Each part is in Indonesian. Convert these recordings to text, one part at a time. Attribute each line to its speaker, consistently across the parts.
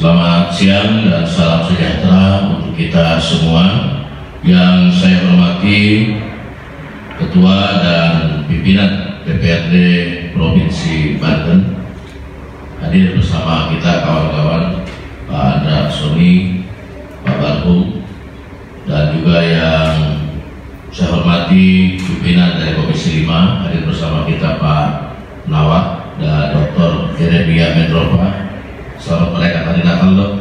Speaker 1: Selamat siang dan salam sejahtera untuk kita semua. Yang saya hormati Ketua dan Pimpinan DPRD Provinsi Banten, hadir bersama kita kawan-kawan Pak Andra Soni, Pak Barhum, dan juga yang saya hormati pimpinan dari Komisi 5, hadir bersama kita Pak Nawak dan Dr. Jeremia Mendrova. Selamat merayakan hari Natal, Dok.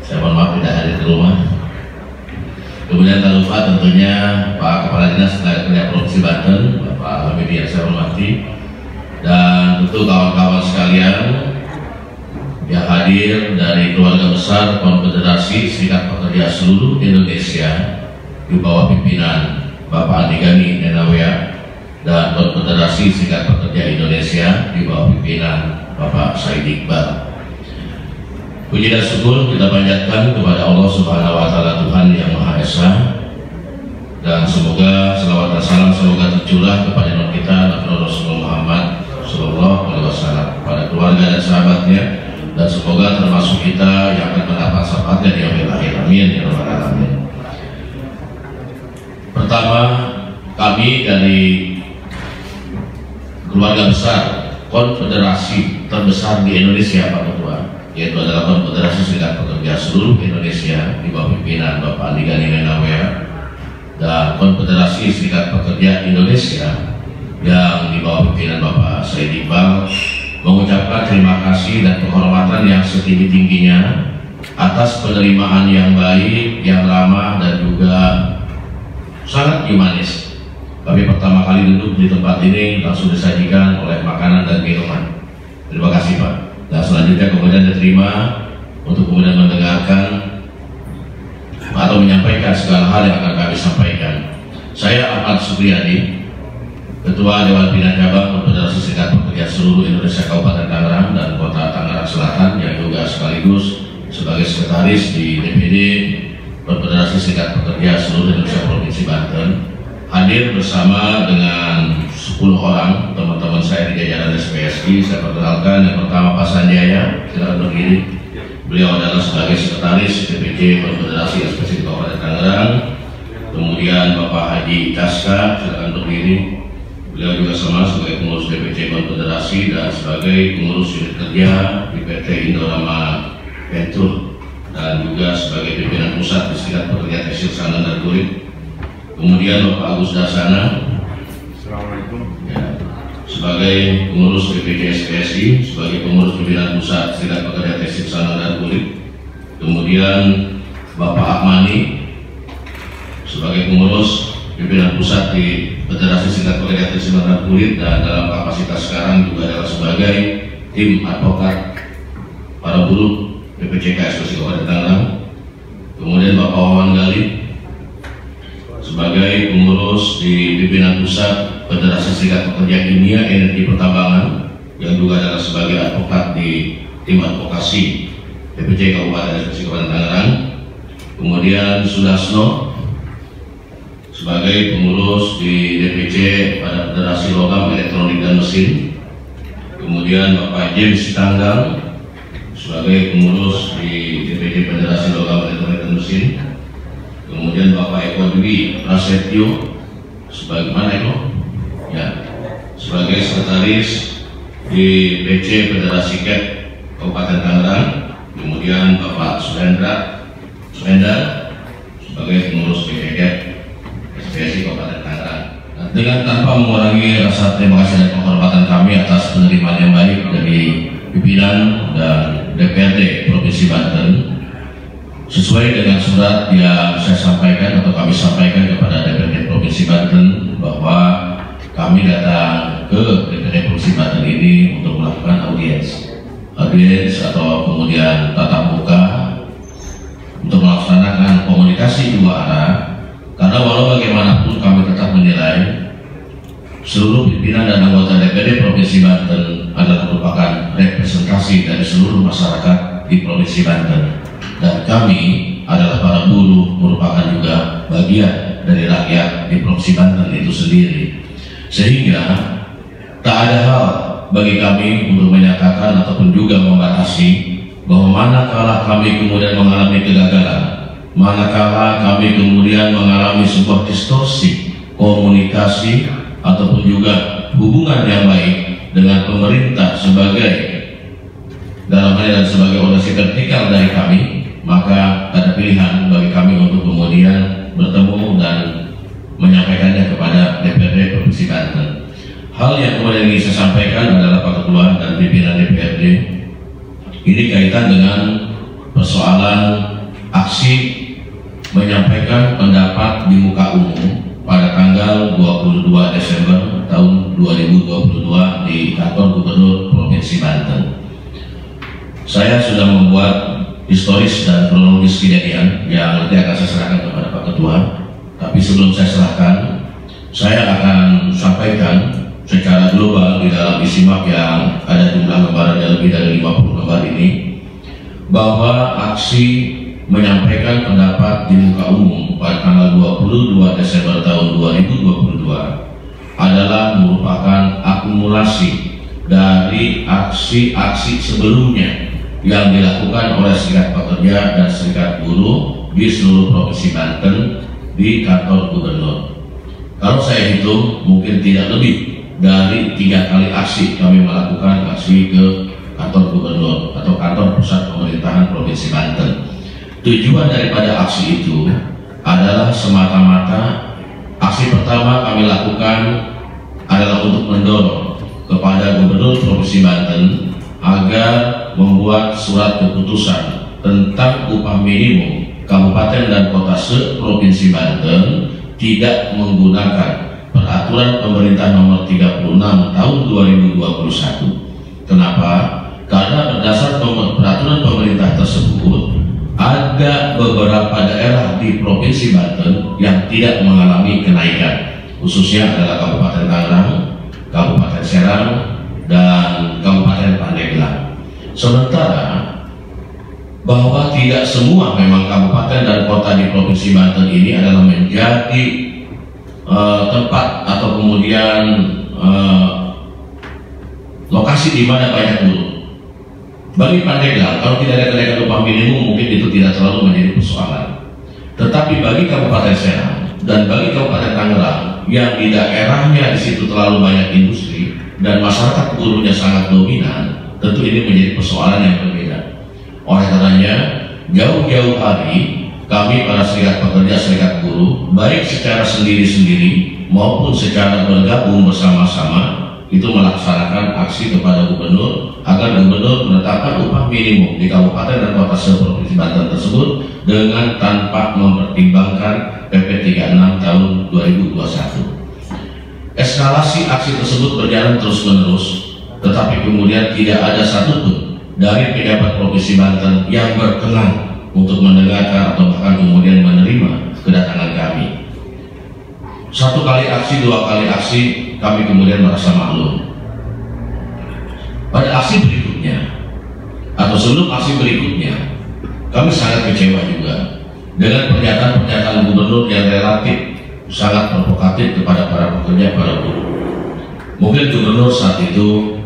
Speaker 1: Saya mohon maaf tidak hadir di rumah. Kemudian tak lupa tentunya Pak Kepala Dinas Tenaga Kerja Provinsi Banten, Bapak Hamidi yang saya hormati, dan tentu kawan-kawan sekalian yang hadir dari keluarga besar Konfederasi Serikat Pekerja Seluruh Indonesia di bawah pimpinan Bapak Andi Gani Nenawea, dan Konfederasi Serikat Pekerja Indonesia di bawah pimpinan Bapak Said Iqbal. Puji dan syukur kita panjatkan kepada Allah Subhanahu wa Ta'ala, Tuhan yang Maha Esa, dan semoga selawat dan salam semoga tercurah kepada Nabi kita Nabi Rasulullah Muhammad Sallallahu Alaihi Wasallam, pada keluarga dan sahabatnya, dan semoga termasuk kita yang akan mendapat syafaatnya di akhir akhir. Amin ya rabbal alamin. Pertama, kami dari keluarga besar konfederasi terbesar di Indonesia, Pak Ketua, yaitu adalah Konfederasi Serikat Pekerja Seluruh Indonesia di bawah pimpinan Bapak Andi Gani Nenawea, dan Konfederasi Serikat Pekerja Indonesia yang di bawah pimpinan Bapak Said Iqbal, mengucapkan terima kasih dan penghormatan yang setinggi-tingginya atas penerimaan yang baik, yang ramah, dan juga sangat humanis. Kami pertama kali duduk di tempat ini langsung disajikan oleh makanan dan minuman. Terima kasih, Pak. Dan selanjutnya kemudian diterima untuk kemudian mendengarkan atau menyampaikan segala hal yang akan kami sampaikan. Saya Ahmad Supriyadi, Ketua Dewan Pimpinan Cabang Konfederasi Serikat Pekerja Seluruh Indonesia Kabupaten Tangerang dan Kota Tangerang Selatan, yang juga sekaligus sebagai sekretaris di DPD Konfederasi Serikat Pekerja Seluruh Indonesia Provinsi Banten, hadir bersama dengan 10 orang teman-teman saya di jajaran SPSI. Saya perkenalkan, yang pertama Pak Sanjaya, silakan berdiri. Beliau adalah sebagai sekretaris DPC Konfederasi SPSI Kabupaten Tangerang. Kemudian Bapak Haji Caska, silakan berdiri. Beliau juga sama sebagai pengurus DPC Konfederasi dan sebagai pengurus unit kerja di PT Indorama Venture, dan juga sebagai pimpinan pusat di Serikat Pekerja Tekstil Sandang dan Kulit. Kemudian Bapak Agus Dasana, Assalamualaikum, ya, sebagai pengurus DPC SPSI, sebagai pengurus pimpinan pusat Serikat Pekerja Tekstil Sandang dan Kulit. Kemudian Bapak Akmani, sebagai pengurus pimpinan pusat di Federasi Serikat Pekerja Tekstil Sandang dan Kulit, dan dalam kapasitas sekarang juga adalah sebagai tim advokat para buruh BPJK SPSI Kabupaten Tangerang. Kemudian Bapak Wawan Gali, sebagai pengurus di pimpinan pusat Federasi Serikat Pekerja Kimia, Energi, Pertambangan, yang juga adalah sebagai advokat di tim advokasi DPC Kabupaten SPSI Kabupaten Tangerang. Kemudian Sudasno, sebagai pengurus di DPC pada Federasi Logam, Elektronik, dan Mesin. Kemudian Bapak James Tanggal, sebagai pengurus di DPC Federasi Logam, Elektronik, dan Mesin. Kemudian Bapak Eko Dwi Prasetyo, sebagai mana Eko? Ya, sebagai sekretaris di PC Federasi KEP Kabupaten Tangerang. Kemudian Bapak Suhendra sebagai pengurus PPK SPSI Kabupaten Tangerang. Dengan tanpa mengurangi rasa terima kasih dan penghormatan kami atas penerimaan yang baik dari pimpinan dan DPRD Provinsi Banten, sesuai dengan surat yang saya sampaikan atau kami sampaikan kepada DPRD Provinsi Banten, bahwa kami datang ke DPRD Provinsi Banten ini untuk melakukan audiens atau kemudian tatap muka untuk melaksanakan komunikasi dua arah. Karena walau bagaimanapun kami tetap menilai seluruh pimpinan dan anggota DPRD Provinsi Banten adalah merupakan representasi dari seluruh masyarakat di Provinsi Banten. Dan kami adalah para buruh, merupakan juga bagian dari rakyat di Provinsi Banten itu sendiri. Sehingga tak ada hal bagi kami untuk menyatakan ataupun juga membatasi bahwa manakala kami kemudian mengalami kegagalan, manakala kami kemudian mengalami sebuah distorsi komunikasi ataupun juga hubungan yang baik dengan pemerintah sebagai dalam hal dan sebagai organisasi vertikal dari kami, maka ada pilihan bagi kami untuk kemudian bertemu dan menyampaikannya kepada DPRD Provinsi Banten. Hal yang kemudian ingin saya sampaikan adalah Pak Ketua dan pimpinan DPRD, ini kaitan dengan persoalan aksi menyampaikan pendapat di muka umum pada tanggal 22 Desember tahun 2022 di kantor Gubernur Provinsi Banten. Saya sudah membuat historis dan kronologis kejadian yang nanti akan saya serahkan kepada Pak Ketua. Tapi sebelum saya serahkan, saya akan sampaikan secara global di dalam isimak yang ada jumlah lembarannya lebih dari 50 lembar ini, bahwa aksi menyampaikan pendapat di muka umum pada tanggal 22 Desember tahun 2022 adalah merupakan akumulasi dari aksi-aksi sebelumnya yang dilakukan oleh Serikat Pekerja dan Serikat Buruh di seluruh Provinsi Banten di kantor Gubernur. Kalau saya hitung, mungkin tidak lebih dari 3 kali aksi kami melakukan aksi ke kantor Gubernur atau kantor pusat pemerintahan Provinsi Banten. Tujuan daripada aksi itu adalah semata-mata aksi pertama kami lakukan adalah untuk mendorong kepada Gubernur Provinsi Banten agar membuat surat keputusan tentang upah minimum Kabupaten dan Kota se-Provinsi Banten tidak menggunakan Peraturan Pemerintah Nomor 36 Tahun 2021. Kenapa? Karena berdasar peraturan pemerintah tersebut ada beberapa daerah di Provinsi Banten yang tidak mengalami kenaikan, khususnya adalah Kabupaten Tangerang, Kabupaten Serang, dan Kabupaten Pandeglang. Sementara bahwa tidak semua memang kabupaten dan kota di Provinsi Banten ini adalah menjadi tempat atau kemudian lokasi di mana banyak buruh. Bagi Pandeglang, kalau tidak ada kenaikan upah minimum mungkin itu tidak terlalu menjadi persoalan. Tetapi bagi Kabupaten Serang dan bagi Kabupaten Tangerang yang di daerahnya di situ terlalu banyak industri dan masyarakat buruhnya sangat dominan, tentu ini menjadi persoalan yang berbeda. Oleh karenanya, jauh-jauh hari kami para serikat pekerja, serikat buruh, baik secara sendiri-sendiri maupun secara bergabung bersama-sama, itu melaksanakan aksi kepada Gubernur agar Gubernur menetapkan upah minimum di Kabupaten dan Kota se-Provinsi Banten tersebut dengan tanpa mempertimbangkan PP 36 tahun 2021. Eskalasi aksi tersebut berjalan terus-menerus, tetapi kemudian tidak ada satupun dari pejabat Provinsi Banten yang berkenan untuk mendengarkan atau bahkan kemudian menerima kedatangan kami. 1 kali aksi, 2 kali aksi, kami kemudian merasa maklum. Pada aksi berikutnya atau sebelum aksi berikutnya, kami sangat kecewa juga dengan pernyataan-pernyataan gubernur yang relatif sangat provokatif kepada para pekerja, para buruh. Mungkin gubernur saat itu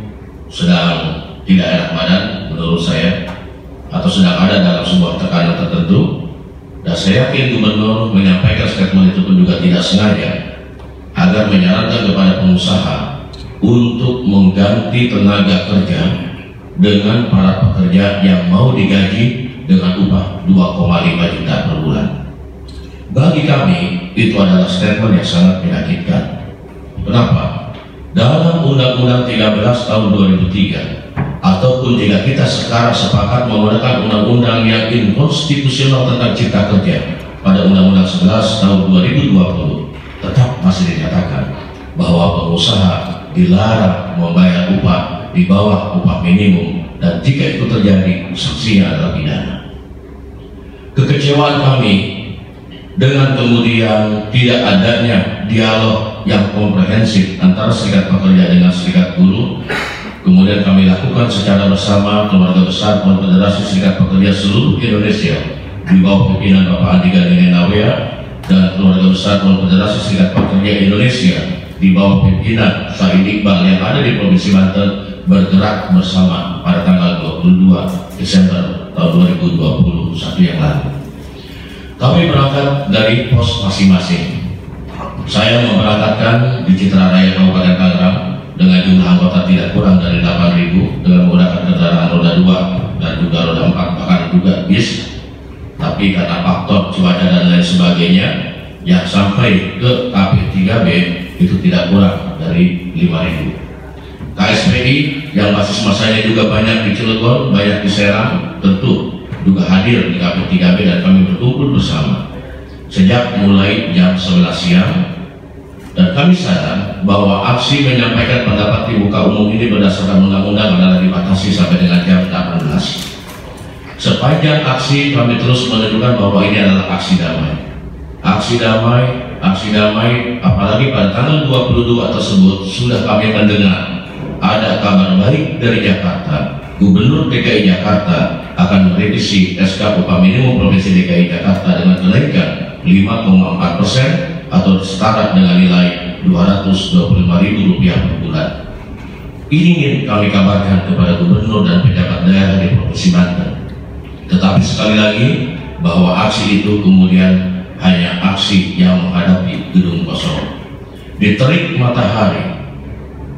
Speaker 1: sedang tidak enak badan menurut saya, atau sedang ada dalam sebuah tekanan tertentu, dan saya yakin gubernur menyampaikan statement itu pun juga tidak sengaja agar menyarankan kepada pengusaha untuk mengganti tenaga kerja dengan para pekerja yang mau digaji dengan upah 2,5 juta per bulan. Bagi kami itu adalah statement yang sangat menyakitkan. Kenapa? Dalam Undang-Undang 13 tahun 2003 ataupun jika kita sekarang sepakat menggunakan undang-undang yang inkonstitusional tentang cipta kerja pada Undang-Undang 11 tahun 2020, tetap masih dinyatakan bahwa pengusaha dilarang membayar upah di bawah upah minimum, dan jika itu terjadi sanksinya adalah pidana. Kekecewaan kami dengan kemudian tidak adanya dialog yang komprehensif antara serikat pekerja dengan serikat buruh, kemudian kami lakukan secara bersama keluarga besar Konfederasi Serikat Pekerja seluruh Indonesia di bawah pimpinan Bapak Andi Gani Nawea dan keluarga besar Konfederasi Serikat Pekerja Indonesia di bawah pimpinan Said Iqbal yang ada di Provinsi Banten, bergerak bersama pada tanggal 22 Desember tahun 2021 yang lalu. Kami berangkat dari pos masing-masing. Saya memberangkatkan di Citra Raya Kabupaten Tangerang dengan jumlah anggota tidak kurang dari 8.000 dengan menggunakan kendaraan roda 2 dan juga roda 4, bahkan juga bis. Tapi karena faktor cuaca dan lain sebagainya, yang sampai ke KP3B itu tidak kurang dari 5.000. KSPI yang basis masanya juga banyak di Cilegon, banyak di Serang, tentu juga hadir di KP3B dan kami berkumpul bersama sejak mulai jam 11 siang. Dan kami sadar bahwa aksi menyampaikan pendapat di muka umum ini berdasarkan undang-undang adalah dibatasi sampai dengan jam 18. Sepanjang aksi kami terus menunjukkan bahwa ini adalah aksi damai. Aksi damai, apalagi pada tanggal 22 tersebut sudah kami mendengar ada kabar baik dari Jakarta. Gubernur DKI Jakarta akan merevisi SK upah minimum Provinsi DKI Jakarta dengan kenaikan 5,4% atau setara dengan nilai Rp225.000 per bulan. Ini ingin kami kabarkan kepada gubernur dan pejabat daerah di Provinsi Banten. Tetapi sekali lagi bahwa aksi itu kemudian hanya aksi yang menghadapi gedung kosong. Di terik matahari,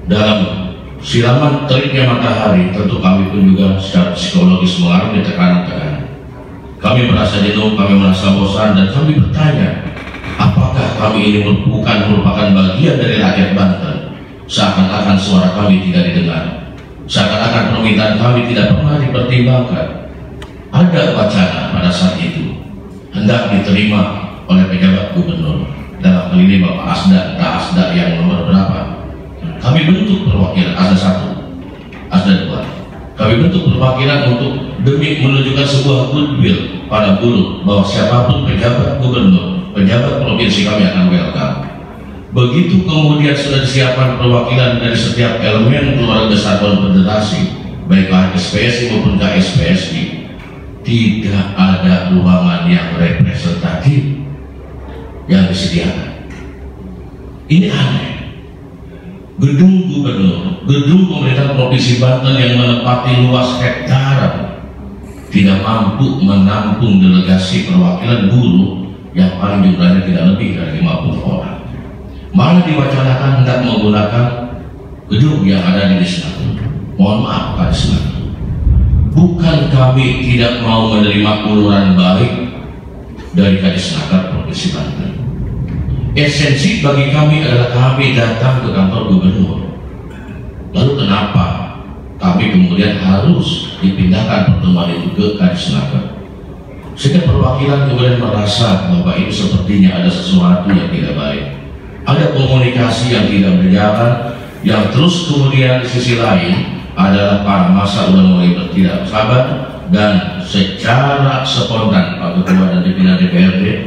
Speaker 1: dalam silaman teriknya matahari, tentu kami pun juga secara psikologis mengalami tekanan-tekanan. Kami merasa jenuh, kami merasa bosan, dan kami bertanya, apakah kami ini bukan merupakan bagian dari rakyat Banten? Seakan-akan suara kami tidak didengar, seakan-akan permintaan kami tidak pernah dipertimbangkan. Ada wacana pada saat itu hendak diterima oleh pejabat gubernur, dalam hal ini Bapak Asda, entah Asda yang nomor berapa. Kami bentuk perwakilan Asda 1, Asda 2. Kami bentuk perwakilan untuk demi menunjukkan sebuah goodwill pada buruh bahwa siapapun pejabat gubernur, pejabat provinsi kami akan welcome. Begitu kemudian sudah disiapkan perwakilan dari setiap elemen keluarga Satuan Federasi, baik KSPSI maupun KSPSI, tidak ada ruangan yang representatif yang disediakan. Ini aneh. Gedung gubernur, gedung pemerintah Provinsi Banten yang menempati luas hektaran tidak mampu menampung delegasi perwakilan buruh yang paling jumlahnya tidak lebih dari 50 orang. Malah diwacanakan hendak menggunakan gedung yang ada di Disnaker. Mohon maaf Pak Disnaker, bukan kami tidak mau menerima uluran baik dari Kadisnaker Provinsi Banten. Esensi bagi kami adalah kami datang ke kantor gubernur. Lalu kenapa kami kemudian harus dipindahkan pertemuan itu ke Kadisnaker? Sehingga perwakilan kemudian merasa bahwa ini sepertinya ada sesuatu yang tidak baik, ada komunikasi yang tidak berjalan, yang terus kemudian di sisi lain adalah para massa sudah mulai tidak sabar, dan secara spontan Pak Ketua dan pimpinan DPRD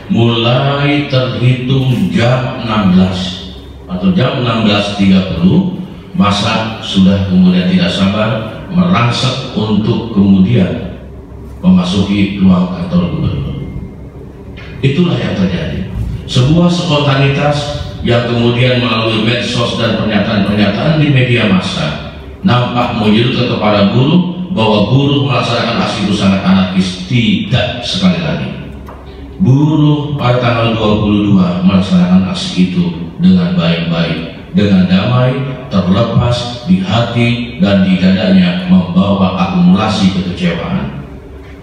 Speaker 1: mulai terhitung jam 16 atau jam 16.30 massa sudah kemudian tidak sabar merangsek untuk kemudian memasuki ruang kantor gubernur. Itulah yang terjadi, sebuah spontanitas yang kemudian melalui medsos dan pernyataan-pernyataan di media massa nampak menyudutkan kepada buruh bahwa buruh melaksanakan aksi itu sangat anarkis. Tidak, sekali lagi, buruh pada tanggal 22 melaksanakan aksi itu dengan baik-baik, dengan damai, terlepas di hati dan di dadanya membawa akumulasi kekecewaan.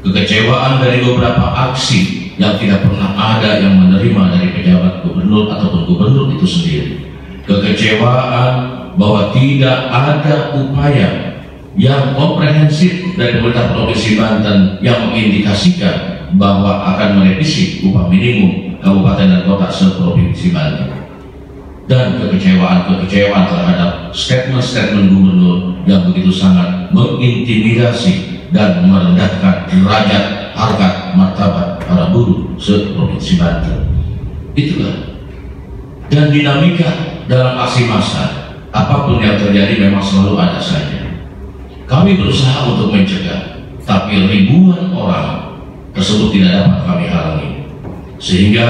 Speaker 1: Kekecewaan dari beberapa aksi yang tidak pernah ada yang menerima dari pejabat gubernur ataupun gubernur itu sendiri. Kekecewaan bahwa tidak ada upaya yang komprehensif dari pemerintah Provinsi Banten yang mengindikasikan bahwa akan merevisi upah minimum kabupaten dan kota se-Provinsi Banten. Dan kekecewaan terhadap statement-statement gubernur yang begitu sangat mengintimidasi dan merendahkan derajat harkat martabat para buruh se-Provinsi Banten. Itulah. Dan dinamika dalam aksi massa, apapun yang terjadi memang selalu ada saja. Kami berusaha untuk mencegah, tapi ribuan orang tersebut tidak dapat kami halangi. Sehingga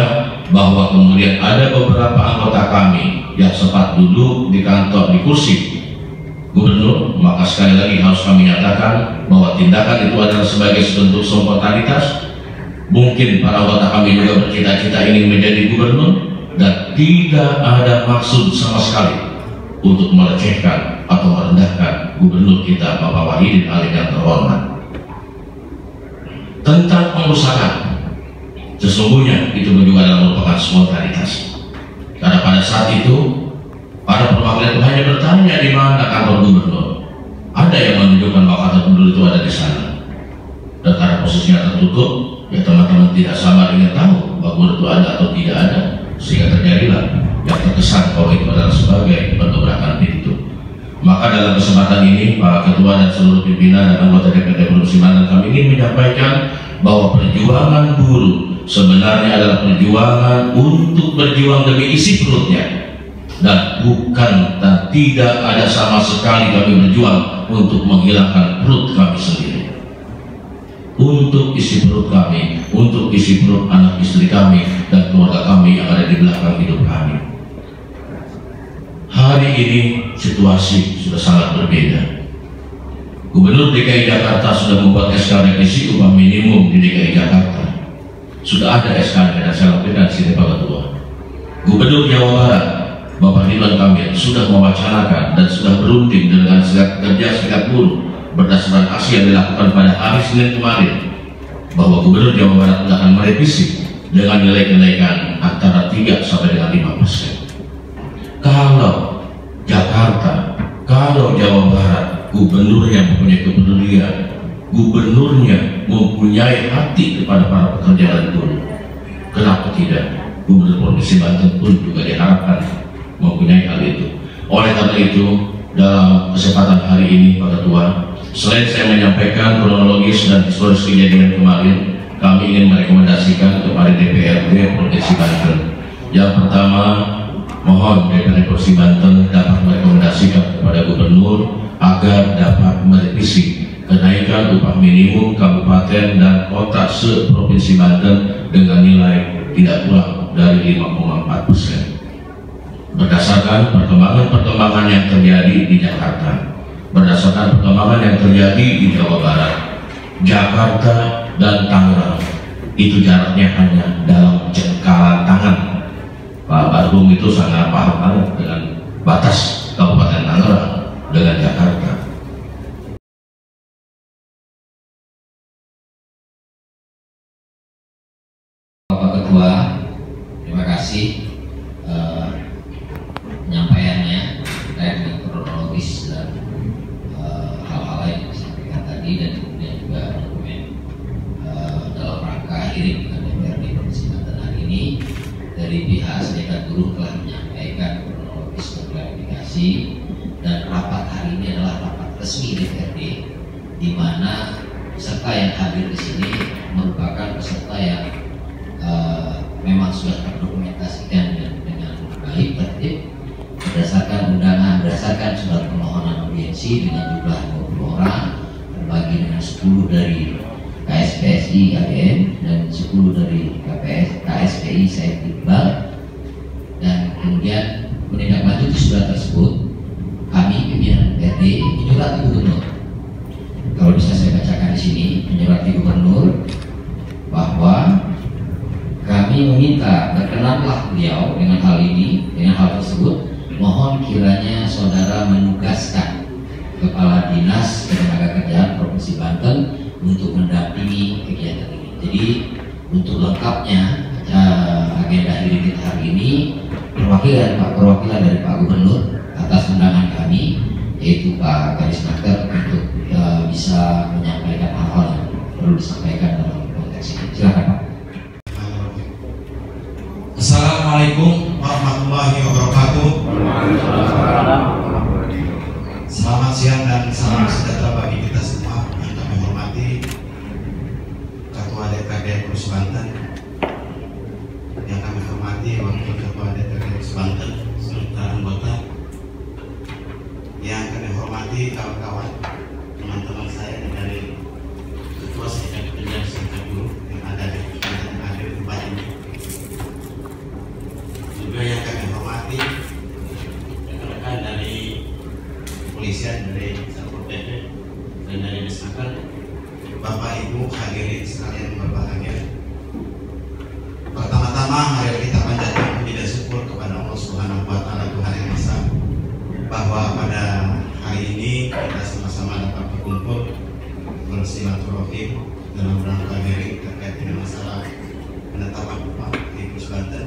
Speaker 1: bahwa kemudian ada beberapa anggota kami yang sempat duduk di kantor di kursi Gubernur, maka sekali lagi harus kami nyatakan bahwa tindakan itu adalah sebagai bentuk spontanitas. Mungkin para anggota kami juga bercita-cita ingin menjadi gubernur dan tidak ada maksud sama sekali untuk melecehkan atau merendahkan gubernur kita Bapak Wahidin Halim yang terhormat. Tentang pengurusan, sesungguhnya itu juga adalah merupakan spontanitas. Karena pada saat itu para perwakilan itu hanya bertanya di mana kantor gubernur. Ada yang menunjukkan bahwa kantor gubernur itu ada di sana. Dan karena posisinya tertutup, ya teman-teman tidak sabar ingin tahu bahwa gubernur itu ada atau tidak ada, sehingga terjadilah yang terkesan bahwa itu adalah sebagai pendobrakan pintu. Maka dalam kesempatan ini, Pak Ketua dan seluruh pimpinan dan anggota DPRD Provinsi Banten, kami ingin menyampaikan bahwa perjuangan buruh sebenarnya adalah perjuangan untuk berjuang demi isi perutnya. Dan bukan dan tidak ada sama sekali kami berjuang untuk menghilangkan perut kami sendiri, untuk isi perut kami, untuk isi perut anak istri kami dan keluarga kami yang ada di belakang hidup kami. Hari ini situasi sudah sangat berbeda. Gubernur DKI Jakarta sudah membuat SK revisi upah minimum di DKI Jakarta. Sudah ada SK dan saya lakukan di sini Pak Ketua. Gubernur Jawa Barat Bapak Ridwan Kamil sudah mewacanakan dan sudah berunding dengan serikat buruh berdasarkan aksi yang dilakukan pada hari Senin kemarin bahwa Gubernur Jawa Barat akan merevisi dengan nilai kenaikan antara 3 sampai dengan 5%. Kalau Jakarta, kalau Jawa Barat, gubernurnya mempunyai kepedulian, gubernurnya mempunyai hati kepada para pekerja dan buruh, kenapa tidak Gubernur Provinsi Banten pun juga diharapkan mempunyai hal itu. Oleh karena itu, dalam kesempatan hari ini Pak Ketua, selain saya menyampaikan kronologis dan historis kejadian kemarin, kami ingin merekomendasikan kepada DPRD Provinsi Banten. Yang pertama, mohon DPRD Provinsi Banten dapat merekomendasikan kepada Gubernur agar dapat merevisi kenaikan upah minimum kabupaten dan kota se-Provinsi Banten dengan nilai tidak kurang dari 5,4%. Berdasarkan perkembangan yang terjadi di Jakarta, berdasarkan perkembangan yang terjadi di Jawa Barat, Jakarta dan Tangerang, itu jaraknya hanya dalam jengkalan tangan. Pak Barhum itu sangat paham banget dengan batas Kabupaten Tangerang dengan Jakarta.
Speaker 2: Bapak Ketua, terima kasih penyampaiannya terkait dengan kronologis dan hal-hal yang disampaikan tadi, dan kemudian juga dokumen dalam rangka hearing dengan DPRD Provinsi Banten hari ini. Dari pihak Serikat Buruh telah menyampaikan kronologis dan klarifikasi, dan rapat hari ini adalah rapat resmi DPRD, di mana peserta yang hadir di sini merupakan peserta yang memang sudah terdokumentasikan dengan baik, tertib, berdasarkan undangan, berdasarkan surat permohonan audiensi dengan jumlah 20 orang, terbagi dengan 10 dari KSPSI ADN dan 10 dari KSPI Said Iqbal. Dan kemudian menindaklanjuti surat tersebut, kami pimpinan DPRD menyurati Gubernur. Kalau bisa saya bacakan di sini, menyurati Gubernur bahwa kami meminta berkenanlah beliau dengan hal ini, dengan hal tersebut. Mohon kiranya saudara menugaskan Kepala Dinas Ketenagakerjaan Provinsi Banten untuk mendampingi kegiatan ini. Jadi untuk lengkapnya agenda hearing kita hari ini, perwakilan dari Pak Gubernur atas undangan kami, yaitu Pak Kadisnaker, untuk bisa menyampaikan hal-hal yang perlu disampaikan dalam konteks ini. Silakan Pak.
Speaker 3: Assalamualaikum warahmatullahi wabarakatuh. Selamat siang dan salam sejahtera bagi kita semua. Yang kami hormati Ketua DPRD Provinsi Banten, yang kami hormati Wakil Ketua DPRD Provinsi Banten serta anggota, yang kami hormati kawan-kawan, teman-teman saya dari Ketua Serikat Pekerja Bapak Ibu hadirin sekalian berbahagia. Pertama-tama mari kita panjatkan puji dan syukur kepada Allah Subhanahu wa taala, Tuhan yang Maha Esa, bahwa pada hari ini kita sama-sama dapat berkumpul bersilaturahim dalam rangka hearing terkait dengan masalah penetapan upah di Pus Banten.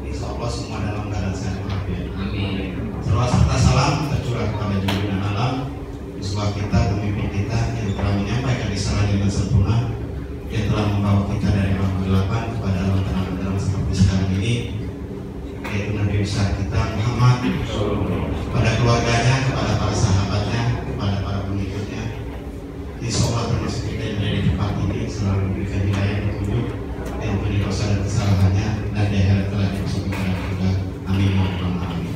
Speaker 3: Insya Allah semua dalam keadaan sehat walafiat.
Speaker 2: Amin.
Speaker 3: Salawat serta salam tercurah kepada junjungan alam, uswah kita, pemimpin kita yang telah menyampaikan risalah dengan sempurna, yang telah membawa kita dari bab kegelapan kepada alam tenang seperti sekarang ini, yaitu Nabi besar kita Muhammad, kepada keluarganya, kepada para sahabatnya, kepada para pengikutnya. Insya Allah termasuk kita yang ada di tempat ini selalu diberikan hidayah petunjuk, diampuni dosa dan kesalahannya, dan di akhirat telah dimasukkan ke dalam surga. Amin ya rabbal alamin.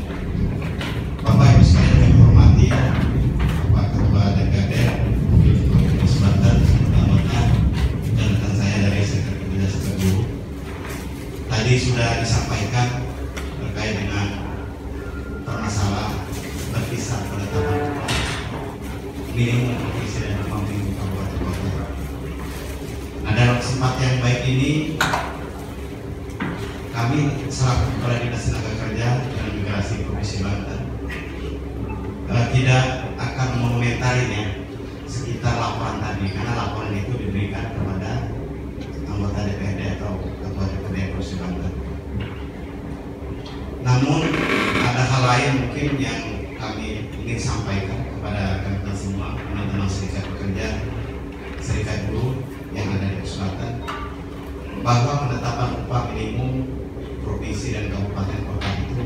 Speaker 3: Bapak Ibu sekalian yang hormati, Bapak Ketua DPD Pus Banten, anggota dan rekan saya dari Sekretariat Guru. Tadi sudah disampaikan terkait dengan permasalahan berkisar penetapan upah minimum provinsi dan upah minimum kabupaten kota. Nah, dalam kesempatan yang baik ini, kami selaku Kepala Dinas Tenaga Kerja dan Migrasi Provinsi Banten tidak akan mengomentarinya sekitar laporan tadi, karena laporan itu diberikan kepada anggota DPRD atau Ketua DPRD Provinsi Banten. Namun ada hal lain mungkin yang kami ingin sampaikan kepada rekan-rekan semua, teman-teman serikat pekerja, serikat buruh yang ada di Pus Banten, bahwa penetapan upah minimum provinsi dan kabupaten kota itu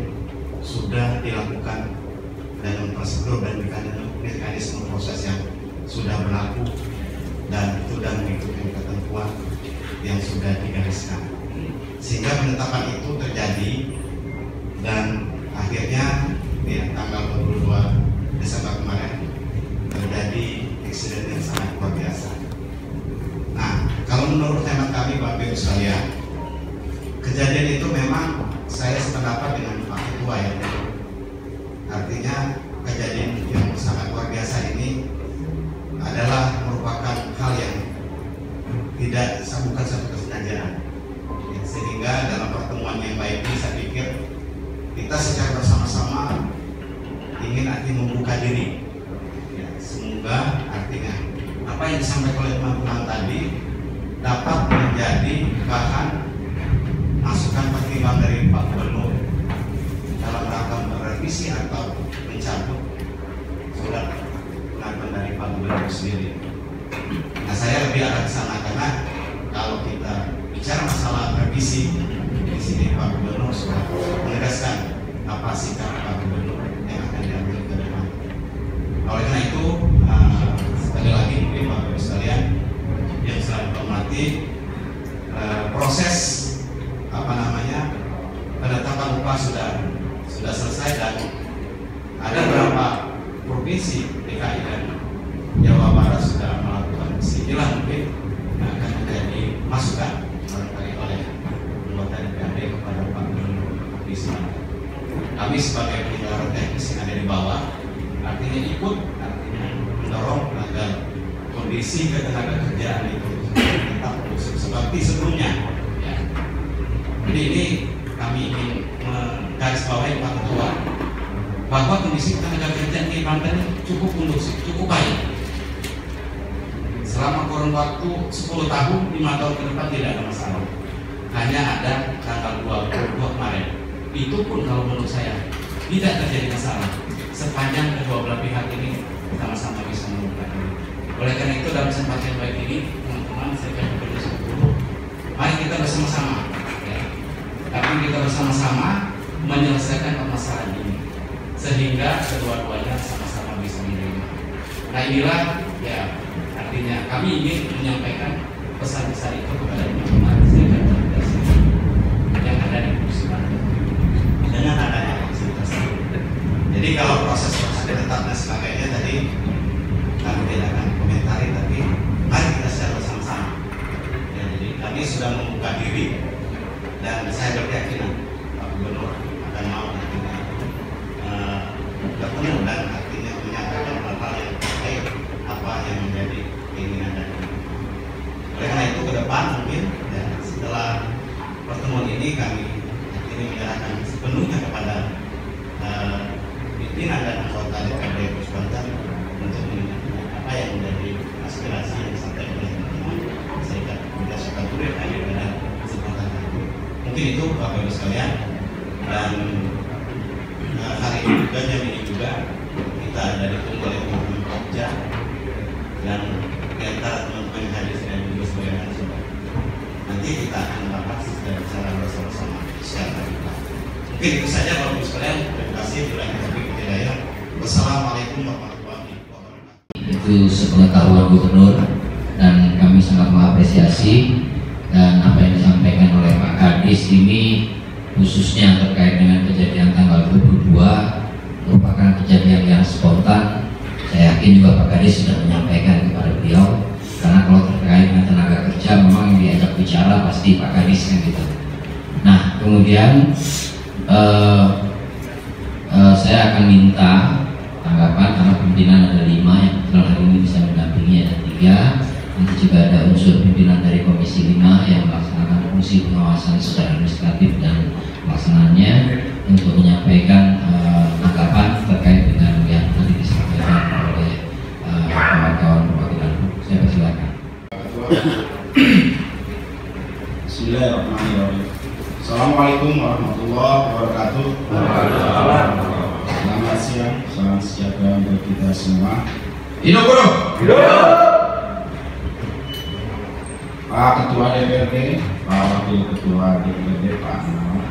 Speaker 3: sudah dilakukan dalam prosedur dan mekanisme proses yang sudah berlaku dan sudah mengikuti ketentuan yang sudah digariskan, sehingga penetapan itu terjadi dan akhirnya di tanggal 22 Desember kemarin terjadi insiden yang sangat luar biasa. Nah, kalau menurut hemat kami Bapak Ibu sekalian, kejadian itu memang saya sependapat dengan Pak Ketua ya. Artinya kejadian yang sangat luar biasa ini adalah merupakan hal yang tidak bukan satu kesengajaan. Ya, sehingga dalam pertemuan yang baik ini saya pikir kita secara bersama-sama ingin membuka diri. Ya, semoga artinya apa yang disampaikan oleh teman-teman tadi dapat menjadi bahan masukan pertimbangan dari Pak Gubernur dalam rangka merevisi atau mencabut surat pengaduan dari Pak Gubernur sendiri. Nah, saya lebih arah ke sana karena kalau kita bicara masalah revisi, di sini Pak Gubernur sudah menegaskan apa sikap Pak Gubernur yang akan diambil ke depan. Oleh karena itu, sekali lagi mungkin Bapak Ibu sekalian yang selalu hormati, proses penetapan upah sudah selesai dan ada beberapa provinsi DKI dan Jawa Barat sudah melakukan sinilah mungkin akan menjadi masukan barangkali oleh anggota DPRD kepada Pak Gubernur Provinsi Banten. Kami sebagai penyelenggara teknis yang ada di bawah artinya ikut mendorong agar kondisi ketenaga kerjaan itu tetap seperti sebelumnya. Ya. Jadi ini kami ingin menggarisbawahi Pak Ketua bahwa kondisi tenaga kerja di Banten cukup kondusif, cukup baik. Selama kurun waktu 10 tahun, 5 tahun ke depan tidak ada masalah. Hanya ada tanggal 22 kemarin. Itu pun kalau menurut saya tidak terjadi masalah sepanjang kedua belah pihak ini sama-sama bisa membuka diri. Oleh karena itu dalam kesempatan baik ini, teman-teman serikat pekerja seluruh buruh, mari kita bersama-sama. Tapi kita bersama-sama menyelesaikan permasalahan ini sehingga kedua-duanya sama-sama bisa menerima. Nah, inilah ya artinya kami ingin menyampaikan pesan-pesan itu kepada teman-teman serikat pekerja yang ada di Provinsi Banten dengan adanya fasilitas ini. Jadi kalau proses tetap dan sebagainya tadi kami tidak akan komentari, tapi mari kita secara bersama-sama. Ya, jadi kami sudah membuka diri. Dan saya berkeyakinan Pak Gubernur akan mau nantinya bertemu dan artinya menyampaikan hal-hal yang terkait apa yang menjadi keinginan dari depan mungkin ya, setelah pertemuan ini kami menyerahkan sepenuhnya kepada pimpinan dan anggota DPRD Provinsi Banten untuk menyampaikan apa yang menjadi aspirasi yang disampaikan oleh teman-teman sehingga kita sudah turut hadir pada kesempatan ini. Mungkin itu Bapak Ibu sekalian, dan hari ini juga jam ini juga kita ada ditunggu oleh teman-teman Pokja dan di antara teman-teman yang hadir dan juga sebagai narasumber. Nanti kita akan bahas dan bicara bersama-sama secara terbuka. Mungkin itu saja Bapak Ibu sekalian. Terima kasih. Wassalamualaikum warahmatullahi wabarakatuh.
Speaker 2: Itu sepengetahuan Gubernur dan kami sangat mengapresiasi, dan apa yang disampaikan oleh Pak Kadis ini khususnya terkait dengan kejadian tanggal 22 merupakan kejadian yang spontan. Saya yakin juga Pak Kadis sudah menyampaikan kepada beliau, karena kalau terkait dengan tenaga kerja memang yang diajak bicara pasti Pak Kadis kan gitu. Nah kemudian saya akan minta tanggapan karena pimpinan ada 5 yang kebetulan hari ini bisa mendampingi, ada 3. Nanti juga ada unsur pimpinan dari Komisi 5 yang melaksanakan fungsi pengawasan secara administratif dan pelaksanaannya untuk menyampaikan tanggapan terkait dengan yang tadi disampaikan oleh kawan-kawan perwakilan. Saya persilakan.
Speaker 4: Bismillahirrahmanirrahim. Assalamualaikum warahmatullahi wabarakatuh. Selamat siang, salam sejahtera untuk kita semua.
Speaker 1: Hidup Guru.
Speaker 4: Pak Ketua DPRD, Pak Wakil Ketua DPRD, Pak Anwar,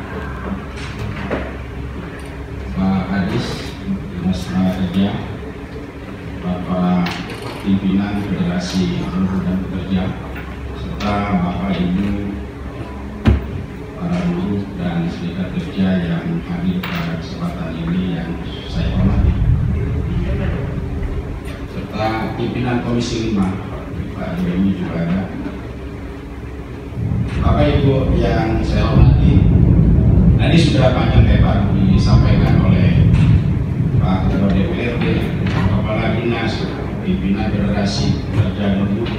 Speaker 4: Pak Kadis, Dinas Tenaga Kerja, Bapak Pimpinan Federasi Buruh dan Pekerja, serta Bapak Ibu para buruh dan serikat kerja yang hadir pada kesempatan ini yang saya hormati, serta pimpinan Komisi 5, Pak Demi juga ada. Bapak Ibu yang saya hormati, tadi sudah panjang lebar disampaikan oleh Pak Ketua DPRD, Kepala Dinas, pimpinan Federasi Pekerja dan Buruh.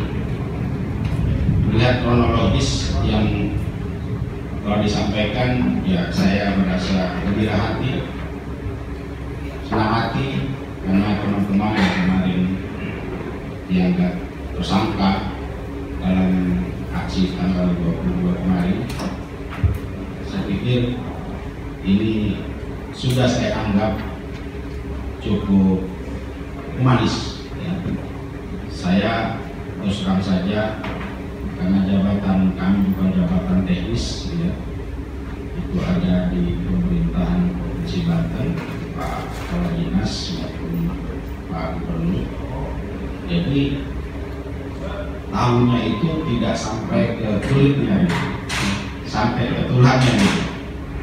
Speaker 4: Melihat kronologis yang kalau disampaikan, ya saya merasa gembira hati, senang hati, karena teman-teman yang kemarin dianggap tersangka dalam aksi tanggal 22 kemarin, saya pikir ini sudah saya anggap cukup humanis. Ya. Saya terus terang saja, karena jabatan kami bukan jabatan teknis, ya, itu ada di pemerintahan Provinsi Banten, Pak Kepala Dinas maupun Pak Gubernur. Jadi tahunya itu tidak sampai ke kulitnya, sampai ke tulangnya.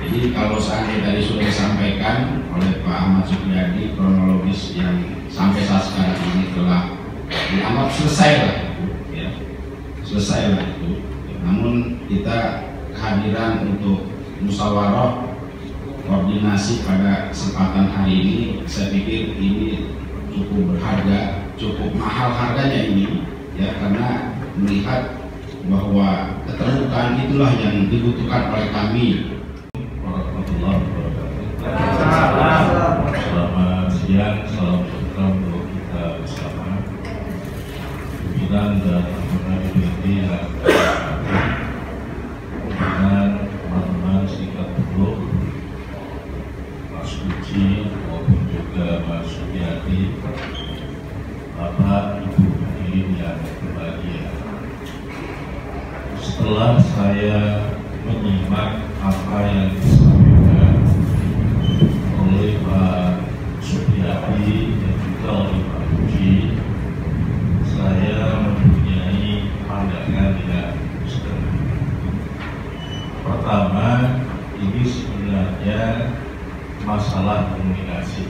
Speaker 4: Jadi kalau seandainya tadi sudah disampaikan oleh Pak Ahmad Supriyadi kronologis yang sampai saat sekarang ini telah dianggap selesai lah. Selesai lah itu. Namun kita kehadiran untuk musyawarah koordinasi pada kesempatan hari ini, saya pikir ini cukup berharga, cukup mahal harganya ini, ya, karena melihat bahwa keterbukaan itulah yang dibutuhkan oleh kami.
Speaker 1: Warahmatullahi wabarakatuh. Selamat siang, salam sejahtera untuk kita bersama. Pimpinan dan anggota DPRD dan teman-teman serikat buruh, Pak Suci maupun juga Pak Supriyadi, Bapak Ibu hadirin yang berbahagia. Setelah saya menyimak apa yang disampaikan oleh Pak Supriyadi dan juga oleh Pak Suci, saya mempunyai pandangan yang sederhana. Pertama, ini sebenarnya masalah komunikasi.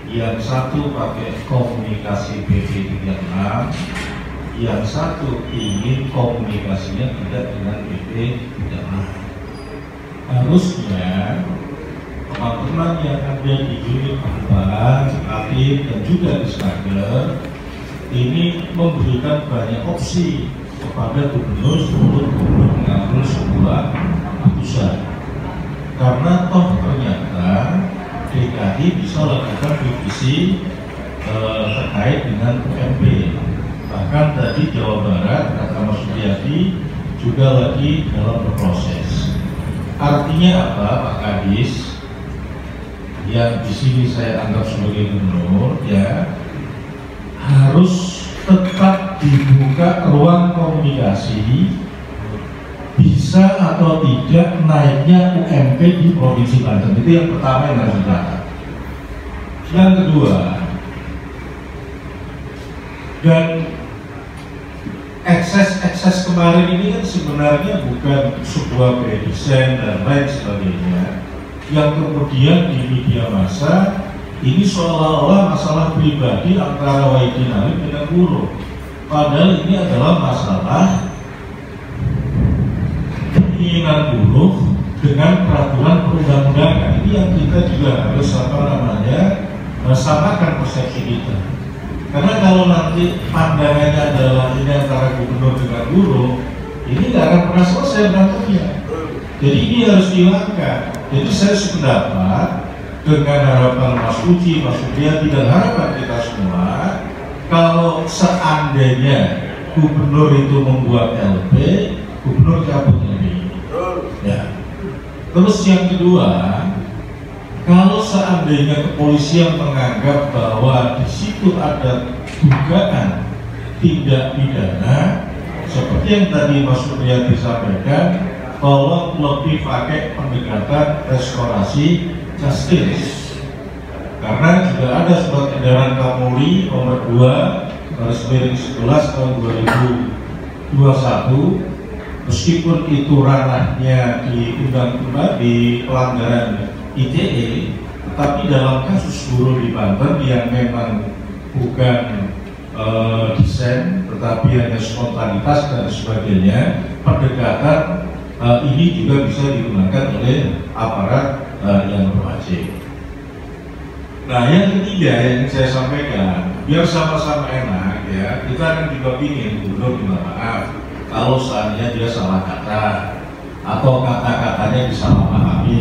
Speaker 1: Yang satu pakai komunikasi BP36, yang satu ingin komunikasinya tidak dengan BP36. Harusnya teman-teman yang ada di unit perubahan, aktif dan juga di Staker ini memberikan banyak opsi
Speaker 5: kepada gubernur untuk gubernur mengambil sebuah keputusan. Karena toh ternyata DKI bisa lakukan revisi terkait dengan UMP. Bahkan tadi Jawa Barat kata Mas Suryadi juga lagi dalam berproses. Artinya apa, Pak Kadis? Yang di sini saya anggap sebagai gubernur, ya harus tetap dibuka ruang komunikasi bisa atau tidak naiknya UMP di Provinsi Banten. Itu yang pertama yang harus dicatat. Yang kedua, dan ekses kemarin ini kan sebenarnya bukan sebuah desain dan lain sebagainya, yang kemudian di media massa ini seolah-olah masalah pribadi antara Wahidin Halim dengan buruh. Padahal ini adalah masalah keinginan buruh dengan peraturan perundang-undangan. Ini yang kita juga harus samakan persepsi kita. Karena kalau nanti pandangannya adalah ini antara gubernur dengan buruh, ini nggak akan pernah selesai berantemnya. Jadi ini harus dihilangkan. Jadi saya sependapat dengan harapan Mas Uci, Mas Suryadi, dan harapan kita semua, kalau seandainya gubernur itu membuat LP, gubernur cabut LP. Ya. Terus yang kedua, kalau seandainya kepolisian menganggap bahwa di situ ada dugaan tindak pidana, seperti yang tadi Mas Suryadi sampaikan, tolong lebih pakai pendekatan restorasi justice. Karena juga ada surat edaran Kapolri nomor 2/11 tahun 2021, meskipun itu ranahnya di undang-undang di pelanggaran ITE, tetapi dalam kasus buruh di Banten yang memang bukan desain tetapi hanya spontanitas dan sebagainya, pendekatan ini juga bisa digunakan oleh aparat yang berwajib. Nah, yang ketiga yang saya sampaikan, biar sama-sama enak ya, kita kan juga ingin gubernur minta maaf kalau seandainya dia salah kata atau kata-katanya disalahpahami.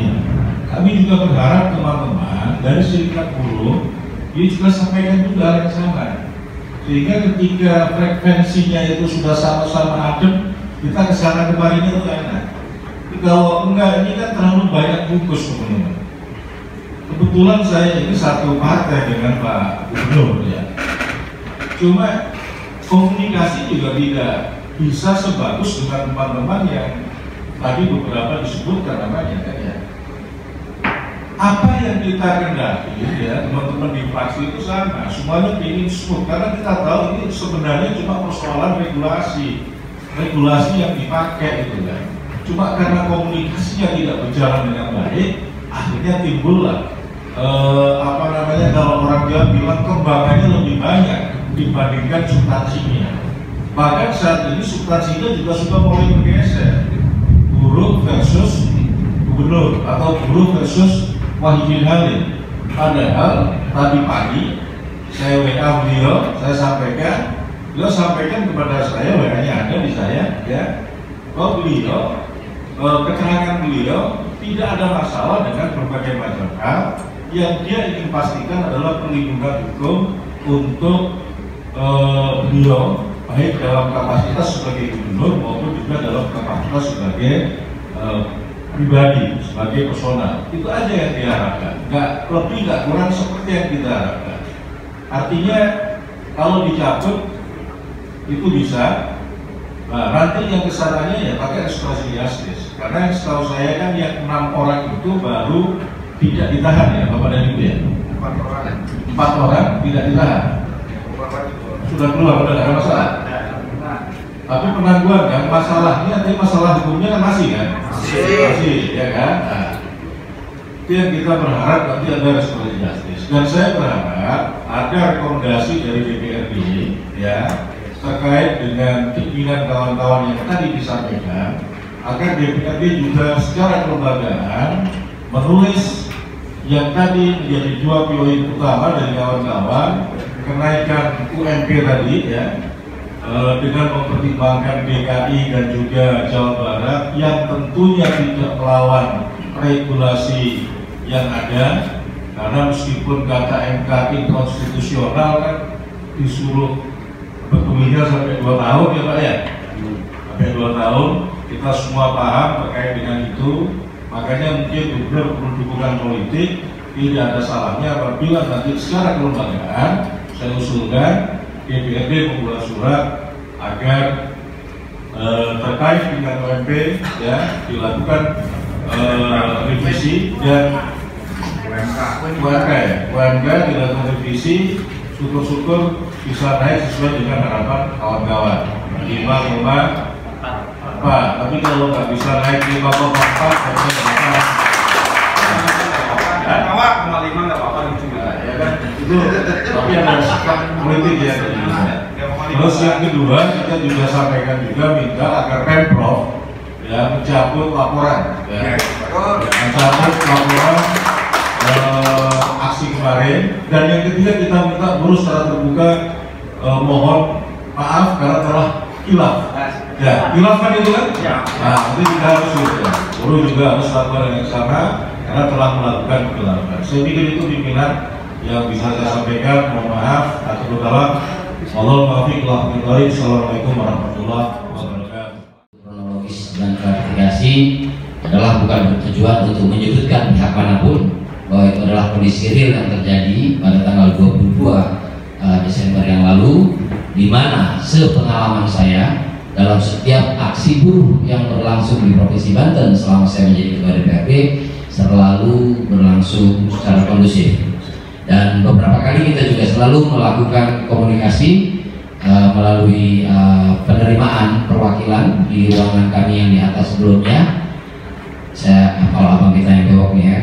Speaker 5: Kami juga berharap teman-teman dari serikat buruh dia juga sampaikan juga hal yang sama, sehingga ketika frekuensinya itu sudah sama-sama adem, kita kesana kemarin itu enak. Kalau enggak, ini kan terlalu banyak bungkus teman-teman. Kebetulan saya ini satu partai dengan Pak Gubernur ya. Cuma komunikasi juga tidak bisa sebagus dengan teman-teman yang tadi beberapa disebutkan namanya kan ya. Apa yang kita kendaki ya teman-teman di fraksi itu sama, semuanya ingin smooth karena kita tahu ini sebenarnya cuma persoalan regulasi yang dipakai itu kan. Cuma karena komunikasinya tidak berjalan dengan baik, akhirnya timbullah kalau orang Jawa bilang kembangannya lebih banyak dibandingkan substansinya. Bahkan saat ini substansinya juga sudah mulai bergeser, buruh versus gubernur atau buruh versus Wahidin Halim. Padahal tadi pagi saya WA beliau, beliau sampaikan kepada saya, WA-nya ada di saya ya, bahwa beliau keterangan beliau tidak ada masalah dengan berbagai macam hal. Yang dia ingin pastikan adalah perlindungan hukum untuk beliau, baik dalam kapasitas sebagai gubernur maupun juga dalam kapasitas sebagai pribadi, sebagai personal. Itu aja yang diharapkan, nggak lebih nggak kurang seperti yang kita harapkan. Artinya kalau dicabut itu bisa. Nah, nanti yang kesananya ya pakai restorasi justice. Karena setahu saya kan yang 6 orang itu baru tidak ditahan ya, Bapak dan Ibu ya. 4 orang tidak ditahan. Sudah keluar, sudah ada masalah. Tapi penangguhan kan masalahnya, tapi masalah hukumnya kan masih kan? Masih, ya kan? Nah, itu yang kita berharap nanti ada restorasi justice. Dan saya berharap ada rekomendasi dari DPRD ya terkait dengan keinginan kawan-kawan yang tadi disampaikan, agar DPRD juga secara kelembagaan menulis yang tadi menjadi 2 poin utama dari kawan-kawan, kenaikan UMP tadi ya, dengan mempertimbangkan DKI dan juga Jawa Barat yang tentunya tidak melawan regulasi yang ada, karena meskipun kata MK inkonstitusional kan disuruh berpemilihan sampai 2 tahun ya Pak ya, sampai 2 tahun. Kita semua paham terkait dengan itu, makanya mungkin benar perlu dukungan politik. Tidak ada salahnya apabila nanti secara kelembagaan saya usulkan DPRD membuat surat agar terkait dengan OMP ya dilakukan revisi, dan UMK dilakukan revisi, syukur-syukur bisa naik sesuai dengan harapan kawan-kawan 5,4, tapi kalau nggak bisa naik 5,4
Speaker 4: Awak 5 nggak apa-apa gitu
Speaker 5: ya kan, itu tapi ada sikap politik ya. Terus yang kedua, kita juga sampaikan juga minta agar Pemprov ya mencabut laporan ya, mencabut laporan aksi kemarin. Dan yang ketiga, kita minta buruh secara terbuka mohon maaf karena telah hilaf ya, hilaf kan itu kan ya. Nah nanti kita harus ya, buruh juga harus laporan yang sama karena telah melakukan kekhilapan. Saya pikir itu pimpinan yang bisa saya sampaikan. Mohon maaf atas segala. Assalamualaikum warahmatullahi wabarakatuh.
Speaker 2: Kronologis dan klarifikasi adalah bukan bertujuan untuk menyudutkan pihak manapun, bahwa itu adalah kondisi real yang terjadi pada tanggal 22 Desember yang lalu, di mana sepengalaman saya dalam setiap aksi buruh yang berlangsung di Provinsi Banten selama saya menjadi ketua DPRD selalu berlangsung secara kondusif. Dan beberapa kali kita juga selalu melakukan komunikasi melalui penerimaan perwakilan di ruangan kami yang di atas sebelumnya. Saya hafal abang kita yang bewok nih ya,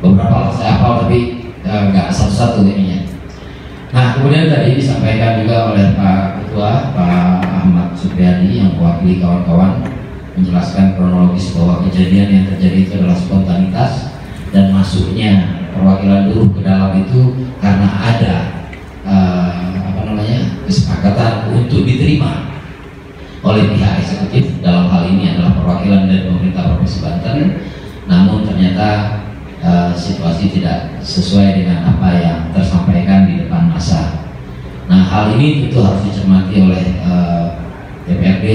Speaker 2: beberapa saya hafal tapi nggak satu-satu ininya. Nah kemudian tadi disampaikan juga oleh Pak Ketua Pak Ahmad Supriyadi yang mewakili kawan-kawan menjelaskan kronologis bahwa kejadian yang terjadi itu adalah spontanitas, dan masuknya perwakilan buruh ke dalam itu karena ada kesepakatan untuk diterima oleh pihak eksekutif. Dalam hal ini adalah perwakilan dari pemerintah Provinsi Banten, namun ternyata situasi tidak sesuai dengan apa yang tersampaikan di depan massa. Nah hal ini tentu harus dicermati oleh DPRD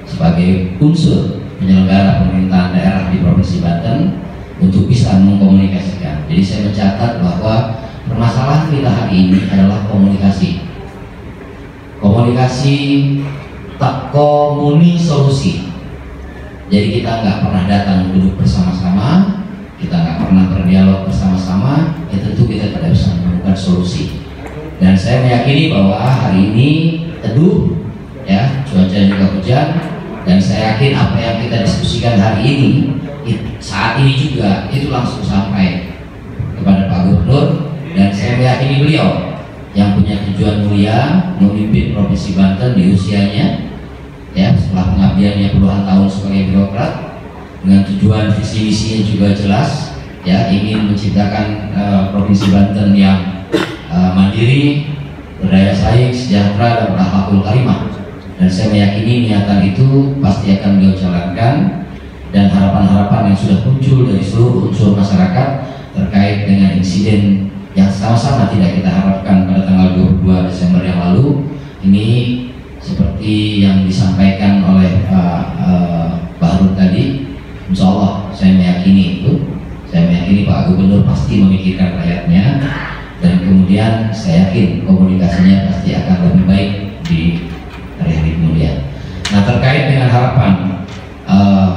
Speaker 2: sebagai unsur penyelenggara pemerintahan daerah di Provinsi Banten untuk bisa mengkomunikasikan. Jadi saya mencatat bahwa permasalahan kita hari ini adalah komunikasi. Komunikasi tak komuni solusi. Jadi kita nggak pernah datang duduk bersama-sama, kita nggak pernah berdialog bersama-sama, ya tentu kita tidak bisa menemukan solusi. Dan saya meyakini bahwa hari ini teduh, ya cuaca juga hujan, dan saya yakin apa yang kita diskusikan hari ini saat ini juga itu langsung sampai kepada Pak Gubernur, dan saya meyakini beliau yang punya tujuan mulia memimpin Provinsi Banten di usianya ya, setelah pengabdiannya puluhan tahun sebagai birokrat, dengan tujuan visi misinya juga jelas ya, ingin menciptakan Provinsi Banten yang mandiri, berdaya saing, sejahtera, dan berakhlakul karimah. Dan saya meyakini niatan itu pasti akan beliau jalankan, dan harapan-harapan yang sudah muncul dari seluruh unsur masyarakat terkait dengan insiden yang sama-sama tidak kita harapkan pada tanggal 22 Desember yang lalu ini, seperti yang disampaikan oleh Pak Harun tadi, insya Allah saya meyakini itu, saya meyakini Pak Gubernur pasti memikirkan rakyatnya, dan kemudian saya yakin komunikasinya pasti akan lebih baik di hari-hari kemudian. Nah terkait dengan harapan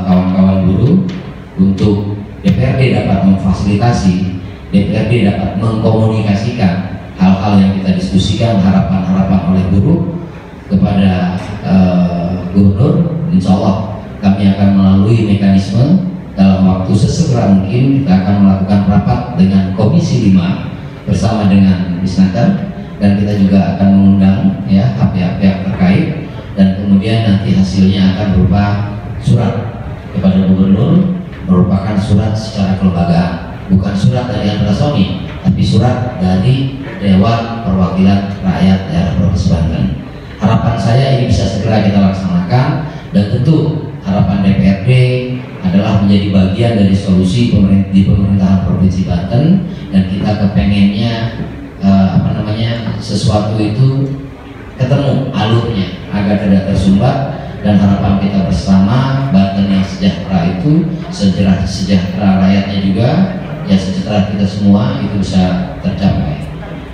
Speaker 2: kawan-kawan buruh untuk DPRD dapat memfasilitasi, DPRD dapat mengkomunikasikan hal-hal yang kita diskusikan, harapan-harapan oleh buruh kepada Gubernur, insya Allah kami akan melalui mekanisme dalam waktu sesegera mungkin kita akan melakukan rapat dengan Komisi 5 bersama dengan Disnaker, dan kita juga akan mengundang ya pihak-pihak terkait, dan kemudian nanti hasilnya akan berupa surat kepada Gubernur, merupakan surat secara kelembagaan, bukan surat dari Andra Sony, tapi surat dari Dewan Perwakilan Rakyat Daerah Provinsi Banten. harapan saya ini bisa segera kita laksanakan, dan tentu harapan DPRD adalah menjadi bagian dari solusi di pemerintahan Provinsi Banten, dan kita kepengennya sesuatu itu ketemu alurnya agar tidak tersumbat, dan harapan kita bersama Banten yang sejahtera itu sejahtera rakyatnya juga, ya sejahtera kita semua itu bisa tercapai.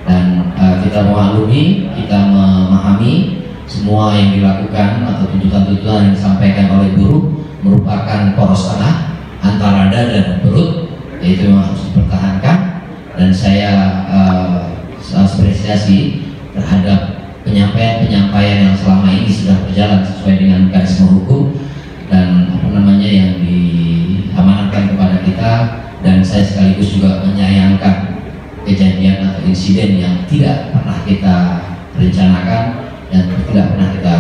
Speaker 2: Dan kita memaklumi, kita memahami semua yang dilakukan atau tuntutan-tuntutan yang disampaikan oleh buruh merupakan poros tengah antara dada dan perut, yaitu memang harus dipertahankan. Dan saya apresiasi terhadap penyampaian yang selama ini sudah berjalan sesuai dengan mekanisme hukum dan yang diamanatkan kepada kita. Dan saya sekaligus juga menyayangkan kejadian atau insiden yang tidak pernah kita rencanakan dan tidak pernah kita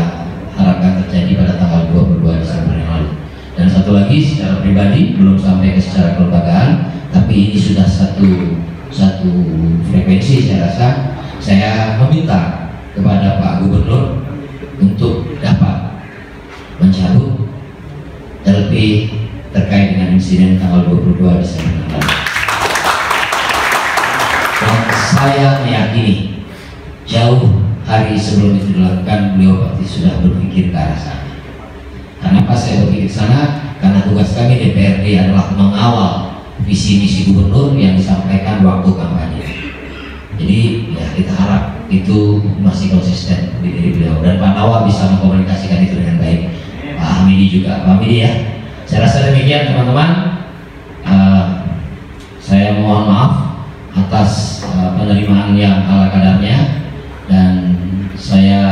Speaker 2: harapkan terjadi pada tanggal 22 Desember yang lalu. Dan satu lagi, secara pribadi belum sampai ke secara kelembagaan, tapi ini sudah satu frekuensi. Saya rasa saya meminta kepada Pak Gubernur untuk dapat mencabut LP terkait dengan insiden tanggal 22 Desember yang lalu. Dan saya meyakini jauh hari sebelum itu dilakukan, beliau pasti sudah berpikir ke arah sana. Kenapa saya berpikir ke sana? Karena tugas kami DPRD adalah mengawal visi misi gubernur yang disampaikan waktu kampanye. Jadi ya kita harap itu masih konsisten di diri beliau, dan Pak Nawal bisa mengkomunikasikan itu dengan baik. Pak Hamidi juga, Pak Hamidi ya. Saya rasa demikian teman-teman. Saya mohon maaf atas penerimaan yang ala kadarnya, dan saya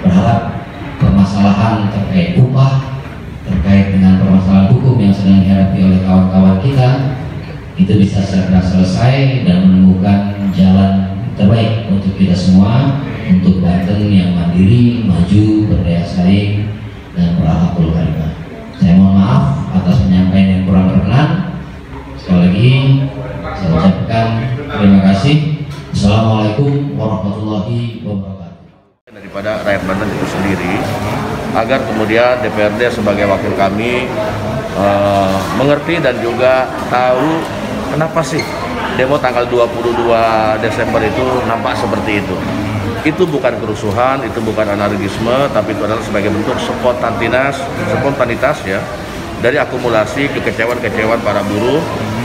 Speaker 2: berharap permasalahan terkait upah, terkait dengan permasalahan hukum yang sedang dihadapi oleh kawan-kawan kita itu bisa segera selesai dan menemukan jalan terbaik untuk kita semua, untuk Banten yang mandiri, maju, berdaya saing, dan berakhlakul karimah. Saya mohon maaf atas penyampaian yang kurang berkenan. Sekali lagi saya ucapkan terima kasih. Assalamualaikum warahmatullahi wabarakatuh.
Speaker 1: Daripada rakyat Banten itu sendiri, agar kemudian DPRD sebagai wakil kami mengerti dan juga tahu kenapa sih demo tanggal 22 Desember itu nampak seperti itu. Itu bukan kerusuhan, itu bukan anarkisme, tapi itu adalah sebagai bentuk spontanitas ya, dari akumulasi kekecewaan para buruh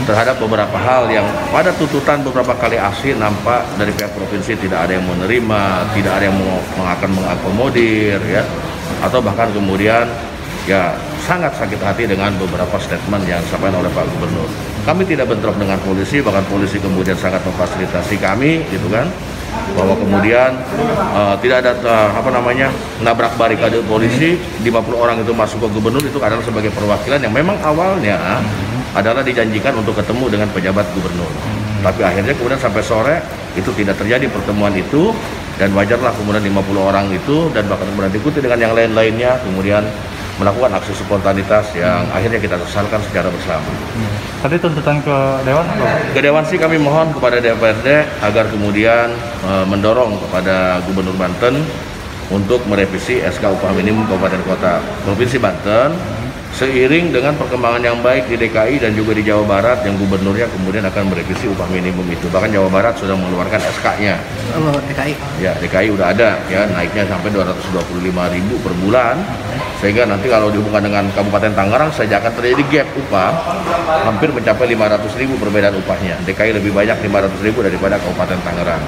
Speaker 1: terhadap beberapa hal yang pada tuntutan beberapa kali aksi nampak dari pihak provinsi tidak ada yang menerima, tidak ada yang akan mengakomodir ya, atau bahkan kemudian ya sangat sakit hati dengan beberapa statement yang disampaikan oleh Pak Gubernur. Kami tidak bentrok dengan polisi, bahkan polisi kemudian sangat memfasilitasi kami gitu kan, bahwa kemudian tidak ada nabrak barikade polisi, 50 orang itu masuk ke gubernur, itu adalah sebagai perwakilan yang memang awalnya adalah dijanjikan untuk ketemu dengan pejabat gubernur. Tapi akhirnya kemudian sampai sore itu tidak terjadi pertemuan itu, dan wajarlah kemudian 50 orang itu dan bahkan kemudian diikuti dengan yang lain-lainnya kemudian melakukan aksi spontanitas yang akhirnya kita sesalkan secara bersama.
Speaker 6: Tadi tuntutan ke Dewan apa?
Speaker 1: Ke Dewan sih kami mohon kepada DPRD agar kemudian mendorong kepada Gubernur Banten untuk merevisi SK upah minimum Kabupaten Kota Provinsi Banten seiring dengan perkembangan yang baik di DKI dan juga di Jawa Barat, yang gubernurnya kemudian akan merevisi upah minimum itu. Bahkan Jawa Barat sudah mengeluarkan SK-nya.
Speaker 7: Oh, DKI?
Speaker 1: Ya, DKI udah ada ya, naiknya sampai 225.000 per bulan. Sehingga nanti kalau dihubungkan dengan Kabupaten Tangerang saja akan terjadi gap upah hampir mencapai 500.000 perbedaan upahnya. DKI lebih banyak 500.000 daripada Kabupaten Tangerang.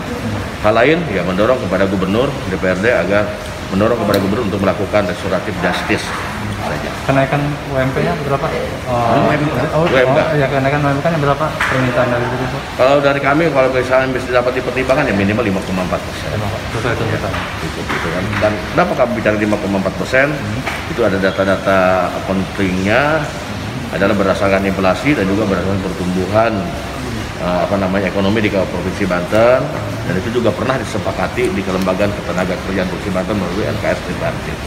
Speaker 1: Hal lain ya mendorong kepada Gubernur, DPRD agar mendorong kepada Gubernur untuk melakukan restoratif justice saja.
Speaker 6: Kenaikan UMP-nya berapa?
Speaker 1: UMK.
Speaker 6: Ya, kenaikan UMK-nya berapa permintaan dari itu?
Speaker 1: Kalau dari kami, kalau misalnya bisa dapat dipertimbangkan ya minimal 5,4%.
Speaker 6: Sesuai tuntutan.
Speaker 1: Gitu kan. Dan kenapa kami bicara 5,4%? Itu ada data-data pentingnya, adalah berdasarkan inflasi dan juga berdasarkan pertumbuhan ekonomi di Provinsi Banten, dan itu juga pernah disepakati di Kelembagaan Ketenagakerjaan Provinsi Banten melalui LKS tripartit.